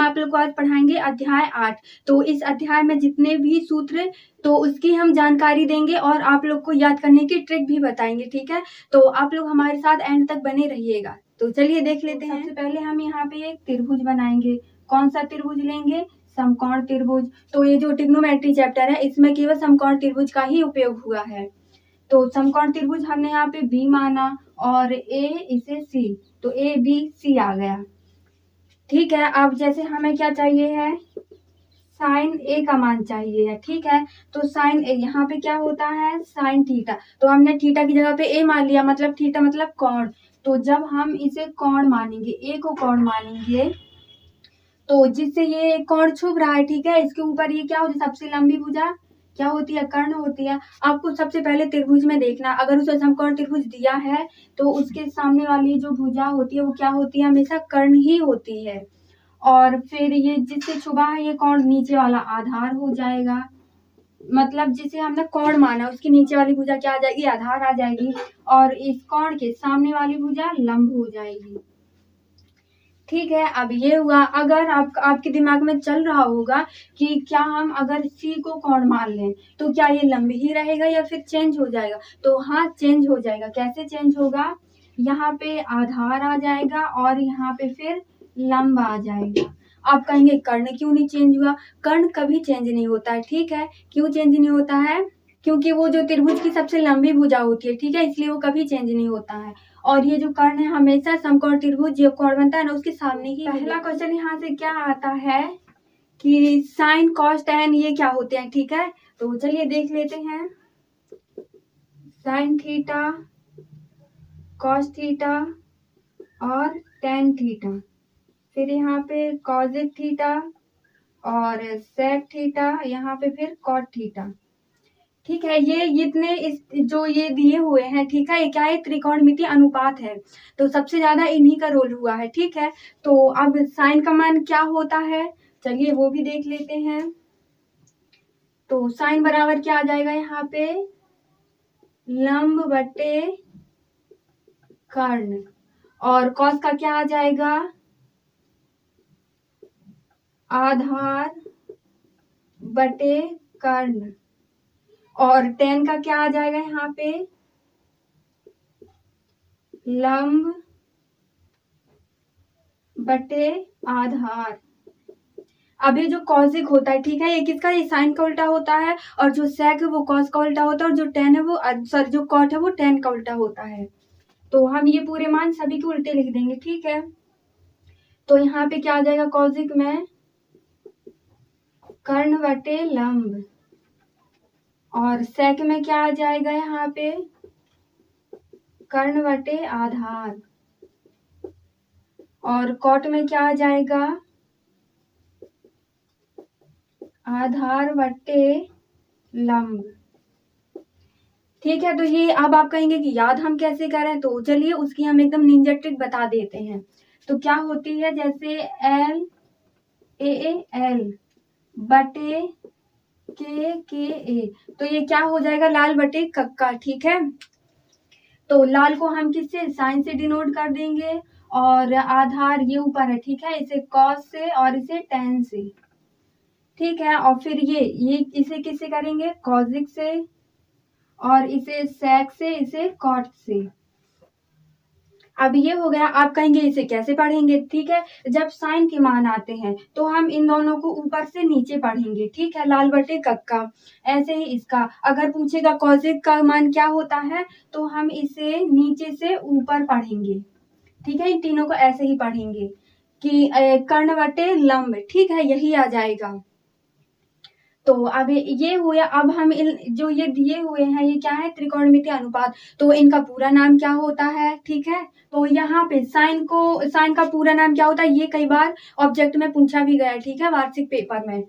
आप लोग को आज पढ़ाएंगे अध्याय 8। तो इस अध्याय में जितने भी सूत्र तो उसकी हम जानकारी देंगे और आप लोग को याद करने की ट्रिक भी बताएंगे, ठीक है। तो आप लोग हमारे साथ एंड तक बने रहिएगा। तो चलिए देख लेते हैं। सबसे पहले हम यहाँ पे एक त्रिभुज बनाएंगे। कौन सा त्रिभुज लेंगे? समकोण त्रिभुज। तो ये जो ट्रिग्नोमेट्री चैप्टर है इसमें केवल समकोण त्रिभुज का ही उपयोग हुआ है। तो समकोण त्रिभुज हमने यहाँ पे बी माना और ए इसे सी, तो ए बी सी आ गया, ठीक है। अब जैसे हमें क्या चाहिए है, साइन ए का मान चाहिए है, ठीक है। तो साइन ए यहाँ पे क्या होता है, साइन थीटा। तो हमने थीटा की जगह पे ए मान लिया, मतलब थीटा मतलब कोण। तो जब हम इसे कोण मानेंगे, ए को कोण मानेंगे, तो जिससे ये कोण छुप रहा है, ठीक है, इसके ऊपर ये क्या होती है, सबसे लंबी भुजा क्या होती है, कर्ण होती है। आपको सबसे पहले त्रिभुज में देखना, अगर उसे समकोण त्रिभुज दिया है तो उसके सामने वाली जो भुजा होती है वो क्या होती है, हमेशा कर्ण ही होती है। और फिर ये जिससे छुपा है ये कोण नीचे वाला आधार हो जाएगा, मतलब जिसे हमने कोण माना उसकी नीचे वाली भुजा क्या आ जाएगी, आधार आ जाएगी, और इस कोण के सामने वाली भुजा लंब हो जाएगी, ठीक है। अब ये हुआ, अगर आपके दिमाग में चल रहा होगा कि क्या हम अगर सी को कोण मान लें तो क्या ये लंब ही रहेगा या फिर चेंज हो जाएगा, तो हाँ चेंज हो जाएगा। कैसे चेंज होगा, यहाँ पे आधार आ जाएगा और यहाँ पे फिर लंब आ जाएगा। आप कहेंगे कर्ण क्यों नहीं चेंज हुआ, कर्ण कभी चेंज नहीं होता है, ठीक है। क्यों चेंज नहीं होता है, क्योंकि वो जो त्रिभुज की सबसे लंबी भुजा होती है, ठीक है, इसलिए वो कभी चेंज नहीं होता है। और ये जो कर्ण है हमेशा समकोण त्रिभुज जो कोण बनता है ना उसके सामने ही। पहला क्वेश्चन यहाँ से क्या आता है कि साइन कॉस टैन ये क्या होते हैं, ठीक है। तो चलिए देख लेते हैं। साइन थीटा, कॉस थीटा और टैन थीटा, फिर यहाँ पे कॉसेक थीटा और सेक थीटा, यहाँ पे फिर कॉट थीटा, ठीक है। ये इतने इस जो ये दिए हुए हैं, ठीक है, ये क्या है, त्रिकोणमितीय अनुपात है, तो सबसे ज्यादा इन्हीं का रोल हुआ है, ठीक है। तो अब साइन का मान क्या होता है, चलिए वो भी देख लेते हैं। तो साइन बराबर क्या आ जाएगा, यहाँ पे लंब बटे कर्ण, और कॉस का क्या आ जाएगा, आधार बटे कर्ण, और टेन का क्या आ जाएगा, यहाँ पे लंब बटे आधार। अब ये जो कॉसिक होता है, ठीक है, ये किसका, ये साइन का उल्टा होता है, और जो सेक है वो कॉस का उल्टा होता है, और जो टेन है वो सॉरी जो कॉट है वो टेन का उल्टा होता है। तो हम ये पूरे मान सभी के उल्टे लिख देंगे, ठीक है। तो यहाँ पे क्या आ जाएगा, कॉसिक में कर्ण बटे लंब, और सेक में क्या आ जाएगा, यहाँ पे कर्ण बटे आधार, और कॉट में क्या आ जाएगा, आधार बटे लंब, ठीक है। तो ये अब आप कहेंगे कि याद हम कैसे करें, तो चलिए उसकी हम एकदम निंजा ट्रिक बता देते हैं। तो क्या होती है, जैसे एल एल बटे के ए, तो ये क्या हो जाएगा, लाल बटे कक्का, ठीक है। तो लाल को हम किससे, साइन से डिनोट कर देंगे, और आधार ये ऊपर है, ठीक है, इसे कॉस से और इसे टेन से, ठीक है। और फिर ये इसे किससे करेंगे, कॉसिक से, और इसे सेक से, इसे कॉट से। अब ये हो गया, आप कहेंगे इसे कैसे पढ़ेंगे, ठीक है। जब साइन के मान आते हैं तो हम इन दोनों को ऊपर से नीचे पढ़ेंगे, ठीक है, लाल बटे कक्का। ऐसे ही इसका अगर पूछेगा कॉसेक का मान क्या होता है तो हम इसे नीचे से ऊपर पढ़ेंगे, ठीक है। इन तीनों को ऐसे ही पढ़ेंगे कि कर्ण बटे लंब, ठीक है, यही आ जाएगा। तो अब ये हुआ, अब हम जो ये दिए हुए हैं ये क्या है, त्रिकोणमितीय अनुपात, तो इनका पूरा नाम क्या होता है, ठीक है। तो यहाँ पे साइन का पूरा नाम क्या होता है, ये कई बार ऑब्जेक्ट में पूछा भी गया है, ठीक है, वार्षिक पेपर में।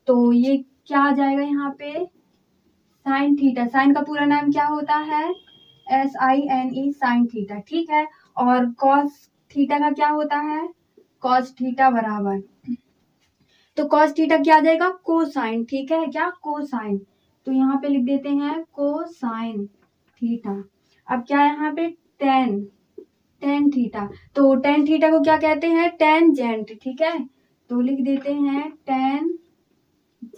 तो ये क्या आ जाएगा, यहाँ पे साइन थीटा, साइन का पूरा नाम क्या होता है, SINE, साइन थीटा, ठीक है। और कॉस थीटा का क्या होता है, कॉस थीटा बराबर, तो कॉस थीटा क्या आ जाएगा, कोसाइन, ठीक है, क्या, कोसाइन। तो यहाँ पे लिख देते हैं कोसाइन थीटा। अब क्या है यहाँ पे, टेन थीटा, तो टेन थीटा को क्या कहते हैं, टेंजेंट, ठीक है। तो लिख देते हैं टेंजेंट।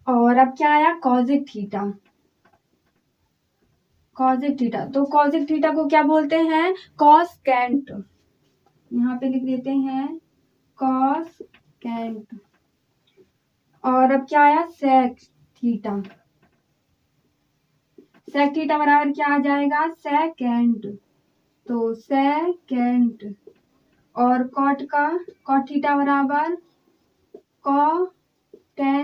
और अब क्या आया, कॉजिक थीटा। कॉजिक थीटा, तो कॉजिक थीटा को क्या बोलते हैं, कॉसकेंट। यहाँ पे लिख देते हैं कॉसकेंट। और अब क्या आया, सेक थीटा। सेक थीटा बराबर क्या आ जाएगा, सेकेंड। तो सेकेंड। और कॉट का, कॉट थीटा बराबर कॉटेंजेंट।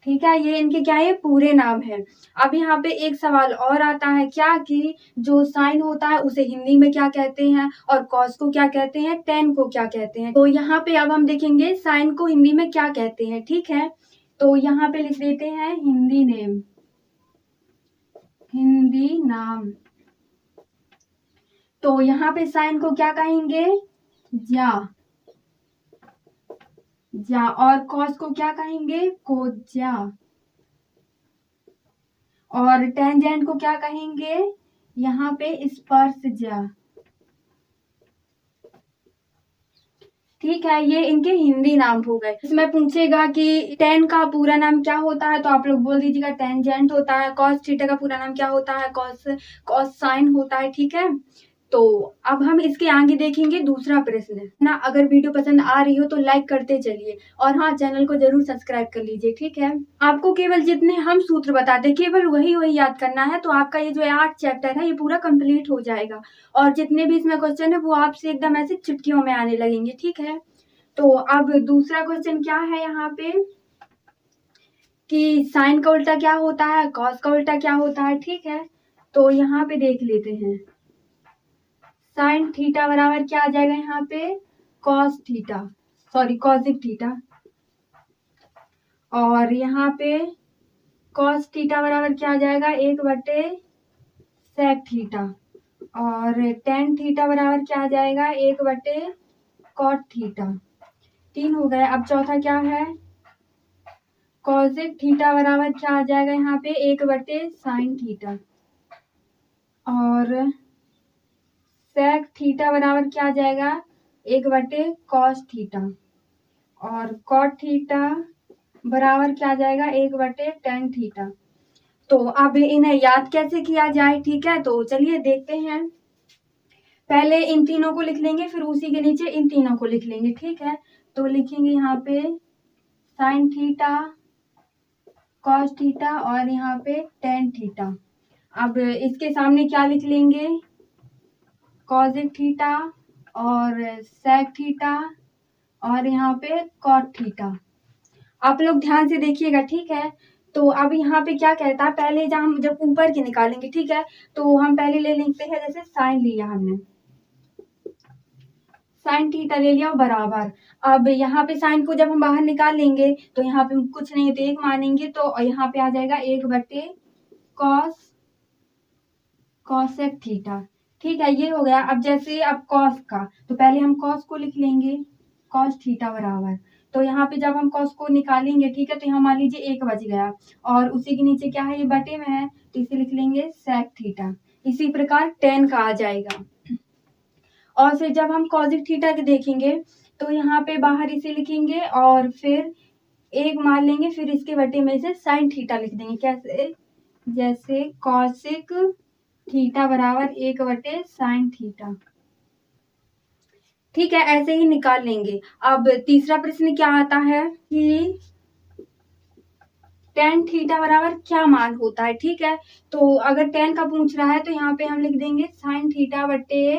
ठीक है, ये इनके क्या है, पूरे नाम है। अब यहाँ पे एक सवाल और आता है क्या, कि जो साइन होता है उसे हिंदी में क्या कहते हैं, और कॉस को क्या कहते हैं, टेन को क्या कहते हैं। तो यहाँ पे अब हम देखेंगे साइन को हिंदी में क्या कहते हैं। ठीक है, तो यहाँ पे लिख देते हैं हिंदी नेम, हिंदी नाम। तो यहाँ पे साइन को क्या कहेंगे, जा, जा। और कॉस को क्या कहेंगे, कोजा। और टेंजेंट को क्या कहेंगे, यहाँ पे स्पर्श जा। ठीक है, ये इनके हिंदी नाम हो गए। इसमें पूछेगा कि टेन का पूरा नाम क्या होता है, तो आप लोग बोल दीजिएगा टेंजेंट होता है। कॉस थीटा का पूरा नाम क्या होता है, कॉस साइन होता है। ठीक है, तो अब हम इसके आगे देखेंगे दूसरा प्रश्न ना। अगर वीडियो पसंद आ रही हो तो लाइक करते चलिए, और हाँ, चैनल को जरूर सब्सक्राइब कर लीजिए। ठीक है, आपको केवल जितने हम सूत्र बताते हैं केवल वही याद करना है, तो आपका ये जो 8 चैप्टर है ये पूरा कंप्लीट हो जाएगा। और जितने भी इसमें क्वेश्चन है वो आपसे एकदम ऐसे चुटकियों में आने लगेंगे। ठीक है, तो अब दूसरा क्वेश्चन क्या है यहाँ पे, कि साइन का उल्टा क्या होता है, कॉस का उल्टा क्या होता है। ठीक है, तो यहाँ पे देख लेते हैं। साइन थीटा बराबर क्या आ जाएगा यहाँ पे, cos theta, sorry cosec theta. और यहाँ पे कॉस थीटा बराबर क्या आ जाएगा, 1/, सेक थीटा। और टेन थीटा बराबर क्या आ जाएगा, 1/, कॉट थीटा। 3 हो गए। अब चौथा क्या है, कॉसिक थीटा बराबर क्या आ जाएगा यहाँ पे, 1/, साइन थीटा। और सेक थीटा बराबर क्या आ जाएगा, 1/, कॉस थीटा। और कॉट थीटा बराबर क्या आ जाएगा, 1/, टेन थीटा। तो अब इन्हें याद कैसे किया जाए। ठीक है, तो चलिए देखते हैं। पहले इन तीनों को लिख लेंगे, फिर उसी के नीचे इन तीनों को लिख लेंगे। ठीक है, तो लिखेंगे यहाँ पे साइन थीटा, कॉस थीटा, और यहाँ पे टेन थीटा। अब इसके सामने क्या लिख लेंगे, कॉसिक थीटा और सेक थीटा, और यहाँ पे कॉट थीटा। आप लोग ध्यान से देखिएगा। ठीक है, तो अब यहाँ पे क्या कहता है, पहले जब ऊपर के निकालेंगे। ठीक है, तो हम पहले ले लेते हैं, जैसे साइन लिया हमने, साइन थीटा ले लिया बराबर। अब यहाँ पे साइन को जब हम बाहर निकाल लेंगे तो यहाँ पे कुछ नहीं तो 1 मानेंगे, तो यहाँ पे आ जाएगा 1/, कॉसेक थीटा। ठीक है, ये हो गया। अब जैसे अब कॉस का, तो पहले हम कॉस को लिख लेंगे, कॉस थीटा बराबर। तो यहाँ पे जब हम कॉस को निकालेंगे, ठीक है, तो यहाँ मान लीजिए 1 बच गया, और उसी के नीचे क्या है, ये बटे में है, तो इसे लिख लेंगे सेक थीटा। इसी प्रकार टेन का आ जाएगा। और फिर जब हम कॉसिक थीटा के देखेंगे, तो यहाँ पे बाहर इसे लिखेंगे, और फिर 1 मान लेंगे, फिर इसके बटे में से साइन थीटा लिख देंगे। कैसे, जैसे कॉसिक थीटा बराबर 1/, साइन थीटा। ठीक है, ऐसे ही निकाल लेंगे। अब तीसरा प्रश्न क्या आता है, कि टेन थीटा बराबर क्या मान होता है। ठीक है, तो अगर टेन का पूछ रहा है तो यहाँ पे हम लिख देंगे साइन थीटा बटे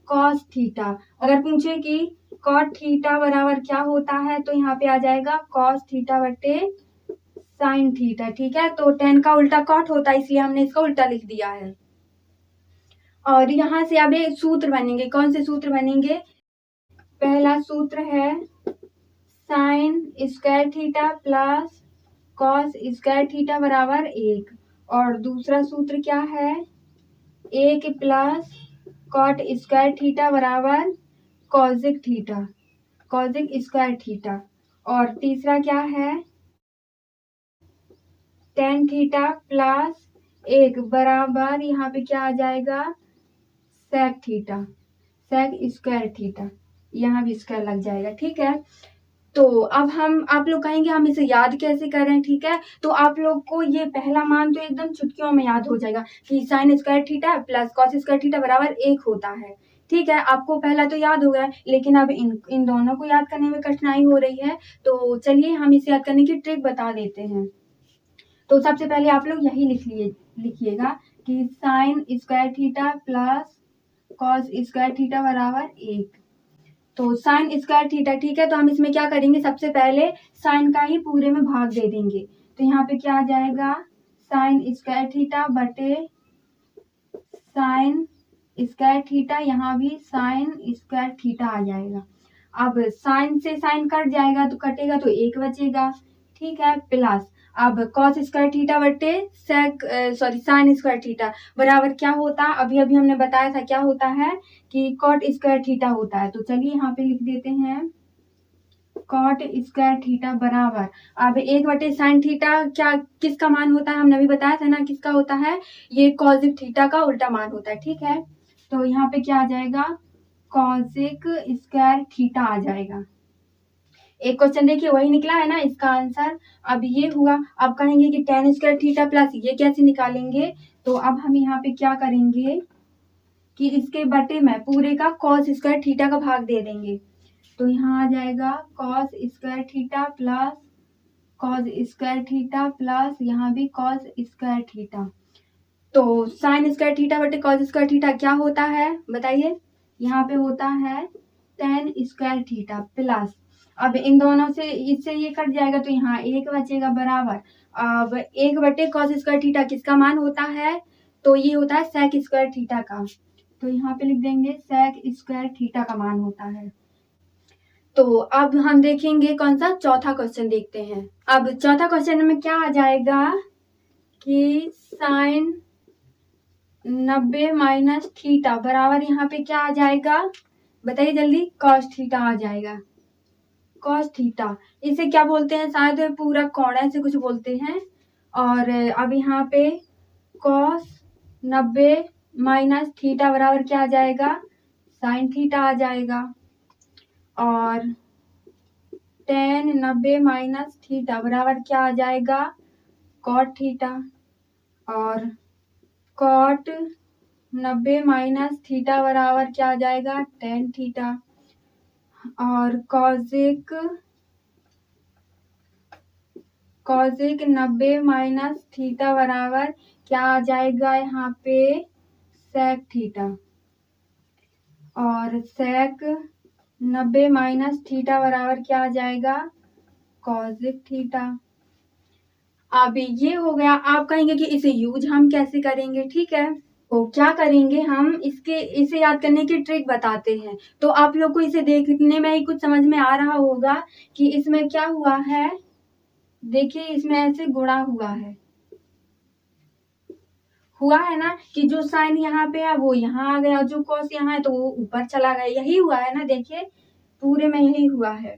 कॉस थीटा। अगर पूछे कि कॉट थीटा बराबर क्या होता है, तो यहाँ पे आ जाएगा कॉस थीटा बटे साइन थीटा। ठीक है, तो टेन का उल्टा कॉट होता है, इसलिए हमने इसका उल्टा लिख दिया है। और यहाँ से अब सूत्र बनेंगे। कौन से सूत्र बनेंगे, पहला सूत्र है sine square theta plus cos square theta बराबर 1। और दूसरा सूत्र क्या है, 1 प्लस कॉट स्क्वायर थीटा बराबर cosec theta, cosec square theta. और तीसरा क्या है, टेन थीटा प्लस 1 बराबर यहाँ पे क्या आ जाएगा, sec theta. Sec square theta, यहाँ भी स्क्वायर लग जाएगा, ठीक है। तो अब आप लोग कहेंगे हम इसे याद कैसे करें, ठीक है। तो आप लोग को ये पहला मान तो एकदम चुटकियों में याद हो जाएगा कि sine square theta plus cos square theta बराबर 1 होता है, ठीक है। आपको पहला तो याद हो गया, लेकिन अब इन दोनों को याद करने में कठिनाई हो रही है, तो चलिए हम इसे याद करने की ट्रिक बता देते हैं। तो सबसे पहले आप लोग यही लिखिएगा कि sine square theta plus cos square theta बराबर 1। तो साइन स्क्वायर थीटा, ठीक है। तो हम इसमें क्या करेंगे, सबसे पहले साइन का ही पूरे में भाग दे देंगे। तो यहाँ पे क्या आ जाएगा, साइन स्क्वायर थीटा बटे साइन स्क्वायर थीटा, यहाँ भी साइन स्क्वायर थीटा आ जाएगा। अब साइन से साइन कट जाएगा तो कटेगा तो 1 बचेगा, ठीक है। प्लस अब कॉस स्क्वायर थीटा बटे साइन स्क्वायर थीटा बराबर क्या होता है, अभी अभी हमने बताया था क्या होता है कि कॉट स्क्वायर थीटा होता है। तो चलिए यहाँ पे लिख देते हैं कॉट स्क्वायर थीटा बराबर, अब 1 बटे साइन थीटा क्या किसका मान होता है, हमने अभी बताया था ना किसका होता है, ये कॉसिक थीटा का उल्टा मान होता है, ठीक है। तो यहाँ पे क्या आ जाएगा, कॉसिक स्क्वायर थीटा आ जाएगा। एक क्वेश्चन देखिए वही निकला है ना इसका आंसर। अब ये हुआ, अब कहेंगे कि टेन स्क्वायर थीटा प्लस ये कैसे निकालेंगे। तो अब हम यहाँ पे क्या करेंगे कि इसके बटे में पूरे का कॉस स्क्वायर थीटा का भाग दे देंगे। तो यहाँ आ जाएगा cos square theta plus cos square theta plus यहाँ भी कॉस स्क्वायर थीटा। तो साइन स्क्वायर थीटा बटे कॉस स्क्वायर थीटा क्या होता है बताइए, यहाँ पे होता है टेन स्क्वायर थीटा प्लस, अब इन दोनों से इससे ये कट जाएगा तो यहाँ 1 बचेगा बराबर। अब 1 बटे कॉस स्क्वायर थीटा किसका मान होता है, तो ये होता है सेक स्क्वायर थीटा का। तो यहाँ पे लिख देंगे सेक स्क्वायर थीटा का मान होता है। तो अब हम देखेंगे कौन सा, चौथा क्वेश्चन देखते हैं। अब चौथा क्वेश्चन में क्या आ जाएगा कि साइन 90 माइनस थीटा बराबर यहाँ पे क्या आ जाएगा बताइए जल्दी, कॉस थीटा आ जाएगा। कॉस थीटा इसे क्या बोलते हैं, शायद पूरा कोण ऐसे कुछ बोलते हैं। और अब यहाँ पे कॉस 90 माइनस थीटा बराबर क्या आ जाएगा, साइन थीटा आ जाएगा। और टेन 90 माइनस थीटा बराबर क्या आ जाएगा, कॉट थीटा। और कॉट 90 माइनस थीटा बराबर क्या आ जाएगा, टेन थीटा। और कॉजिक 90 माइनस थीटा बराबर क्या आ जाएगा यहाँ पे, सेक थीटा। और सेक 90 माइनस थीटा बराबर क्या आ जाएगा, कॉजिक थीटा। अब ये हो गया। आप कहेंगे कि इसे यूज हम कैसे करेंगे, ठीक है। तो क्या करेंगे हम इसे याद करने की ट्रिक बताते हैं। तो आप लोग को इसे देखने में ही कुछ समझ में आ रहा होगा कि इसमें क्या हुआ है, देखिए इसमें ऐसे गुणा हुआ है ना, कि जो साइन यहाँ पे है वो यहाँ आ गया, जो कॉस यहाँ है तो वो ऊपर चला गया, यही हुआ है ना, देखिए पूरे में यही हुआ है।